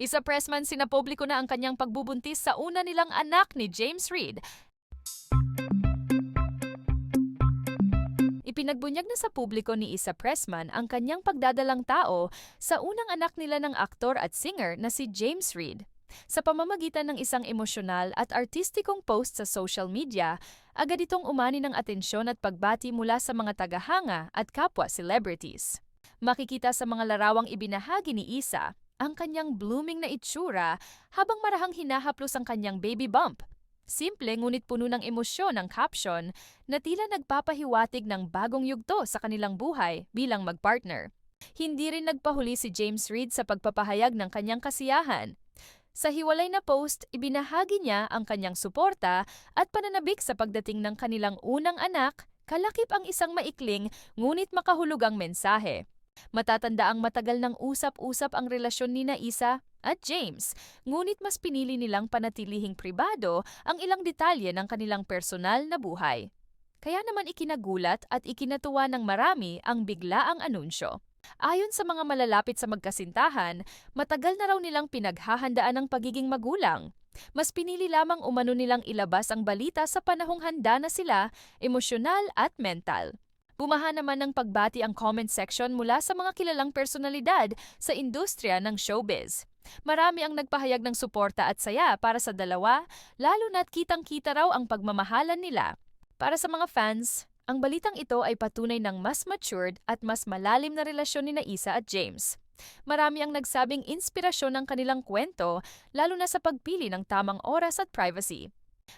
Isa Pressman sinapubliko na ang kanyang pagbubuntis sa una nilang anak ni James Reid. Ipinagbunyag na sa publiko ni Isa Pressman ang kanyang pagdadalang tao sa unang anak nila ng aktor at singer na si James Reid. Sa pamamagitan ng isang emosyonal at artistikong post sa social media, agad itong umani ng atensyon at pagbati mula sa mga tagahanga at kapwa celebrities. Makikita sa mga larawang ibinahagi ni Isa ang kanyang blooming na itsura habang marahang hinahaplos ang kanyang baby bump. Simple ngunit puno ng emosyon ang caption na tila nagpapahiwatig ng bagong yugto sa kanilang buhay bilang magpartner. Hindi rin nagpahuli si James Reid sa pagpapahayag ng kanyang kasiyahan. Sa hiwalay na post, ibinahagi niya ang kanyang suporta at pananabik sa pagdating ng kanilang unang anak, kalakip ang isang maikling ngunit makahulugang mensahe. Matatanda ang matagal ng usap-usap ang relasyon ni Isa at James, ngunit mas pinili nilang panatilihing pribado ang ilang detalye ng kanilang personal na buhay. Kaya naman ikinagulat at ikinatuwa ng marami ang biglaang anunsyo. Ayon sa mga malalapit sa magkasintahan, matagal na raw nilang pinaghahandaan ang pagiging magulang. Mas pinili lamang umano nilang ilabas ang balita sa panahong handa na sila, emosyonal at mental. Bumaha naman ng pagbati ang comment section mula sa mga kilalang personalidad sa industriya ng showbiz. Marami ang nagpahayag ng suporta at saya para sa dalawa, lalo na't kitang-kita raw ang pagmamahalan nila. Para sa mga fans, ang balitang ito ay patunay ng mas matured at mas malalim na relasyon ni Isa at James. Marami ang nagsabing inspirasyon ng kanilang kwento, lalo na sa pagpili ng tamang oras at privacy.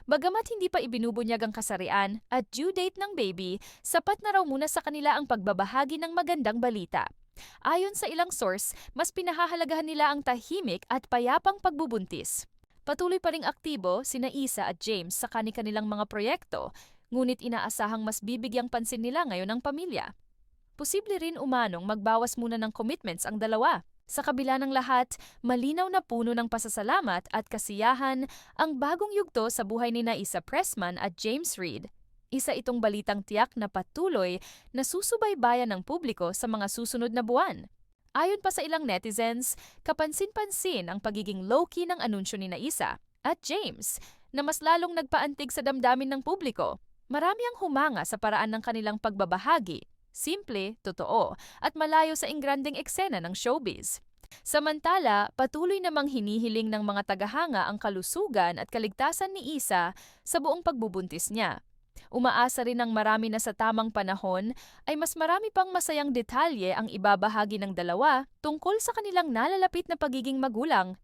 Bagamat hindi pa ibinubunyag ang kasarian at due date ng baby, sapat na raw muna sa kanila ang pagbabahagi ng magandang balita. Ayon sa ilang source, mas pinahahalagahan nila ang tahimik at payapang pagbubuntis. Patuloy pa ring aktibo sina Isa at James sa kani-kanilang mga proyekto, ngunit inaasahang mas bibigyang pansin nila ngayon ang pamilya. Posible rin umanong magbawas muna ng commitments ang dalawa. Sa kabila ng lahat, malinaw na puno ng pasasalamat at kasiyahan ang bagong yugto sa buhay ni Isa Pressman at James Reid. Isa itong balitang tiyak na patuloy na susubaybayan ng publiko sa mga susunod na buwan. Ayon pa sa ilang netizens, kapansin-pansin ang pagiging low-key ng anunsyo ni Isa at James na mas lalong nagpaantig sa damdamin ng publiko. Marami ang humanga sa paraan ng kanilang pagbabahagi. Simple, totoo, at malayo sa ingranding eksena ng showbiz. Samantala, patuloy namang hinihiling ng mga tagahanga ang kalusugan at kaligtasan ni Isa sa buong pagbubuntis niya. Umaasa rin ng marami na sa tamang panahon ay mas marami pang masayang detalye ang ibabahagi ng dalawa tungkol sa kanilang nalalapit na pagiging magulang